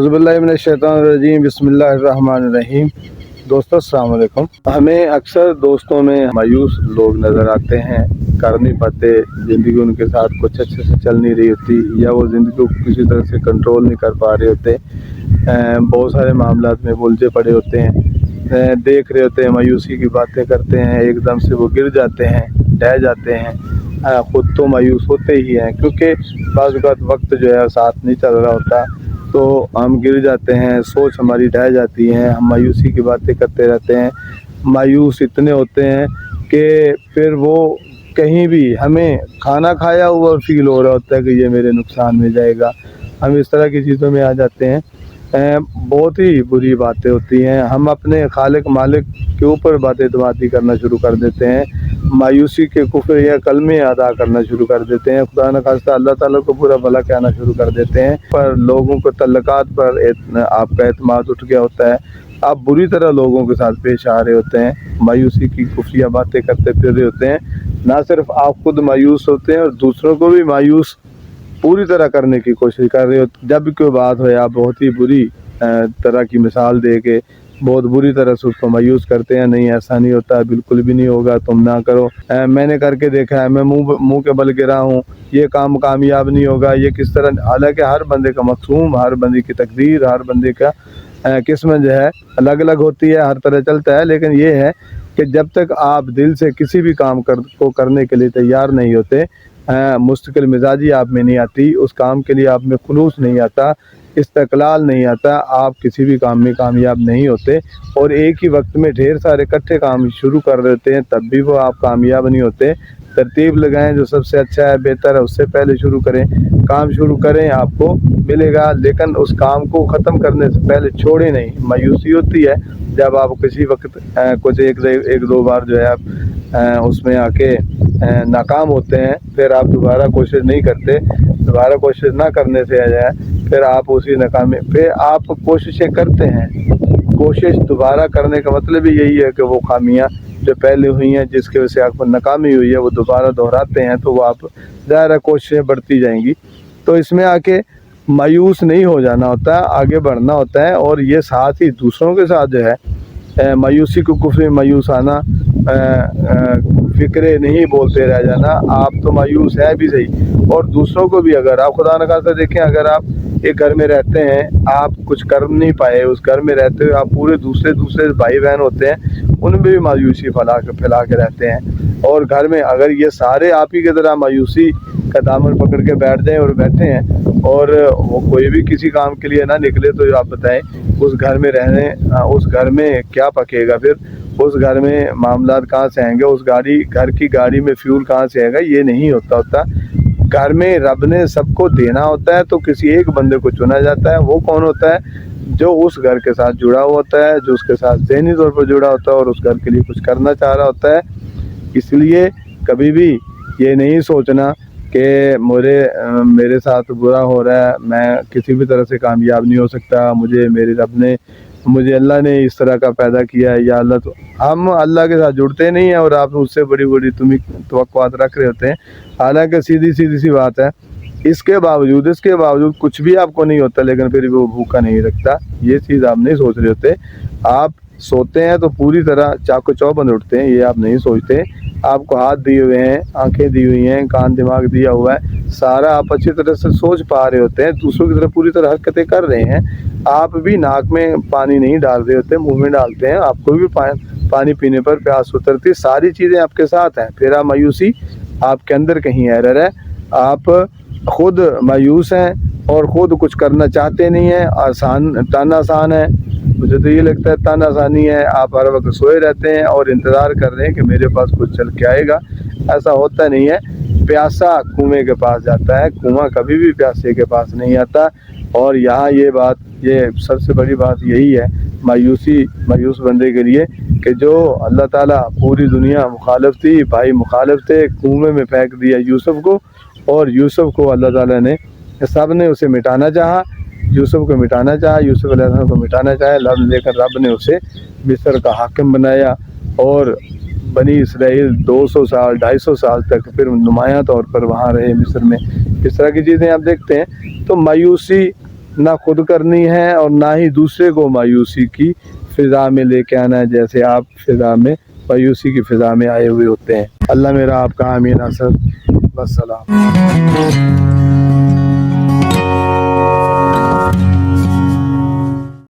औज़ुबिल्लाहि मिनश्शैतानिर्रजीम बिस्मिल्लाहिर्रहमानिर्रहीम। दोस्तों अस्सलाम वालेकुम। हमें अक्सर दोस्तों में मायूस लोग नज़र आते हैं, कर नहीं पाते, ज़िंदगी उनके साथ कुछ अच्छे से चल नहीं रही होती या वो ज़िंदगी को किसी तरह से कंट्रोल नहीं कर पा रहे होते। बहुत सारे मामलात में उलझे पड़े होते हैं, देख रहे होते हैं, मायूसी की बातें करते हैं, एकदम से वो गिर जाते हैं, ढह जाते हैं। ख़ुद तो मायूस होते ही हैं क्योंकि बाज़ वक्त जो है साथ नहीं चल रहा होता, तो हम गिर जाते हैं, सोच हमारी ढह जाती है, हम मायूसी की बातें करते रहते हैं। मायूस इतने होते हैं कि फिर वो कहीं भी हमें खाना खाया हुआ फील हो रहा होता है कि ये मेरे नुकसान में जाएगा। हम इस तरह की चीज़ों में आ जाते हैं। बहुत ही बुरी बातें होती हैं। हम अपने खालिक मालिक के ऊपर बातें करना शुरू कर देते हैं, मायूसी के कुफ्र या कलमे अदा करना शुरू कर देते हैं, खुदा न खास्ता अल्लाह ताला को पूरा भला कहना शुरू कर देते हैं। पर लोगों को तल्लकात पर आपका एतमाद उठ गया होता है, आप बुरी तरह लोगों के साथ पेश आ रहे होते हैं, मायूसी की कुफ्रिया बातें करते फिर रहे होते हैं। ना सिर्फ आप खुद मायूस होते हैं और दूसरों को भी मायूस पूरी तरह करने की कोशिश कर रहे हो। जब भी कोई बात हो आप बहुत ही बुरी तरह की मिसाल दे के बहुत बुरी तरह से उसको मायूस करते हैं। नहीं, ऐसा नहीं होता, बिल्कुल भी नहीं होगा, तुम ना करो, मैंने करके देखा है, मैं मुंह के बल गिरा हूँ, ये काम कामयाब नहीं होगा, ये किस तरह। हालांकि हर बंदे का मकसूम, हर बंदे की तकदीर, हर बंदे का किस्मत जो है अलग अलग होती है, हर तरह चलता है। लेकिन ये है कि जब तक आप दिल से किसी भी काम को करने के लिए तैयार नहीं होते, मुस्तकिल मिजाजी आप में नहीं आती, उस काम के लिए आप में खुलूस नहीं आता, इस्तक़लाल नहीं आता, आप किसी भी काम में कामयाब नहीं होते। और एक ही वक्त में ढेर सारे इकट्ठे काम शुरू कर देते हैं, तब भी वो आप कामयाब नहीं होते। तरतीब लगाएं, जो सबसे अच्छा है, बेहतर है, उससे पहले शुरू करें, काम शुरू करें, आपको मिलेगा। लेकिन उस काम को ख़त्म करने से पहले छोड़े नहीं। मायूसी होती है जब आप किसी वक्त कुछ एक दो बार जो है आप उसमें आके नाकाम होते हैं, फिर आप दोबारा कोशिश नहीं करते। दोबारा कोशिश ना करने से आ जाए फिर आप उसी नाकामी, फिर आप कोशिशें करते हैं। कोशिश दोबारा करने का मतलब ही यही है कि वो खामियां जो पहले हुई हैं, जिसकी वजह से आपको नाकामी हुई है, वो दोबारा दोहराते हैं, तो वो आप ज़्यादा कोशिशें बढ़ती जाएंगी। तो इसमें आके मायूस नहीं हो जाना होता है, आगे बढ़ना होता है। और ये साथ ही दूसरों के साथ जो है मायूसी को कुफ्र मायूस आना, फ़िक्रे नहीं बोलते रह जाना, आप तो मायूस है भी सही। और दूसरों को भी, अगर आप खुदा न खास्ता देखें, अगर आप एक घर में रहते हैं, आप कुछ कर नहीं पाए, उस घर में रहते हुए आप पूरे दूसरे भाई बहन होते हैं, उनमें भी मायूसी फैला के रहते हैं। और घर में अगर ये सारे आप ही की तरह मायूसी का दामन पकड़ के बैठ जाएं और बैठे हैं और वो कोई भी किसी काम के लिए ना निकले, तो आप बताएं उस घर में रहने, उस घर में क्या पकेगा? फिर उस घर में मामलात कहाँ से आएंगे? उस घर की गाड़ी में फ्यूल कहाँ से आएगा? ये नहीं होता। घर में रब ने सबको देना होता है, तो किसी एक बंदे को चुना जाता है। वो कौन होता है? जो उस घर के साथ जुड़ा हुआ होता है, जो उसके साथ ज़हनी तौर पर जुड़ा होता है और उस घर के लिए कुछ करना चाह रहा होता है। इसलिए कभी भी ये नहीं सोचना कि मेरे साथ बुरा हो रहा है, मैं किसी भी तरह से कामयाब नहीं हो सकता, मुझे अल्लाह ने इस तरह का पैदा किया है, या अल्लाह। तो हम अल्लाह के साथ जुड़ते नहीं हैं और आप उससे बड़ी तुम तवक्कुआत रख रहे होते हैं। हालांकि सीधी सी बात है, इसके बावजूद कुछ भी आपको नहीं होता, लेकिन फिर भी वो भूखा नहीं रखता। ये चीज़ आप नहीं सोच रहे होते। आप सोते हैं तो पूरी तरह चाको चौबंद उठते हैं, ये आप नहीं सोचते। आपको हाथ दिए हुए हैं, आंखें दी हुई हैं, कान दिमाग दिया हुआ है, सारा आप अच्छी तरह से सोच पा रहे होते हैं, दूसरों की तरफ पूरी तरह हरकतें कर रहे हैं। आप भी नाक में पानी नहीं डाल रहे होते, मुंह में डालते हैं, आपको भी पानी पीने पर प्यास उतरती, सारी चीज़ें आपके साथ हैं। फिर आप मायूसी, आपके अंदर कहीं एरर है, आप खुद मायूस हैं और ख़ुद कुछ करना चाहते नहीं हैं। ताना आसान है, मुझे तो ये लगता है ताना आसानी है। आप हर वक्त सोए रहते हैं और इंतज़ार कर रहे हैं कि मेरे पास कुछ चल के आएगा। ऐसा होता नहीं है। प्यासा कुएं के पास जाता है, कुआं कभी भी प्यासे के पास नहीं आता। और यहाँ ये सबसे बड़ी बात यही है मायूस बंदे के लिए, कि जो अल्लाह ताला, पूरी दुनिया मुखालिफ थी, भाई मुखालिफ थे, कुएं में फेंक दिया यूसुफ को, और यूसुफ को अल्लाह ताला ने, सब ने उसे मिटाना चाहा, यूसुफ को मिटाना चाहा, यूसुफ अलैहिस्सलाम को मिटाना चाहे, लेकर रब ने उसे मिस्र का हाकिम बनाया। और बनी इसराइल 200 साल 250 साल तक फिर नुमायां तौर पर वहाँ रहे मिस्र में। इस तरह की चीज़ें आप देखते हैं। तो मायूसी نہ خود کرنی ہے اور نہ ہی دوسرے کو مایوسی کی فضا میں لے کے آنا ہے، جیسے آپ فضا میں مایوسی کی فضا میں آئے ہوئے ہوتے ہیں۔ اللہ میرا آپ کا حامی ناصر، والسلام۔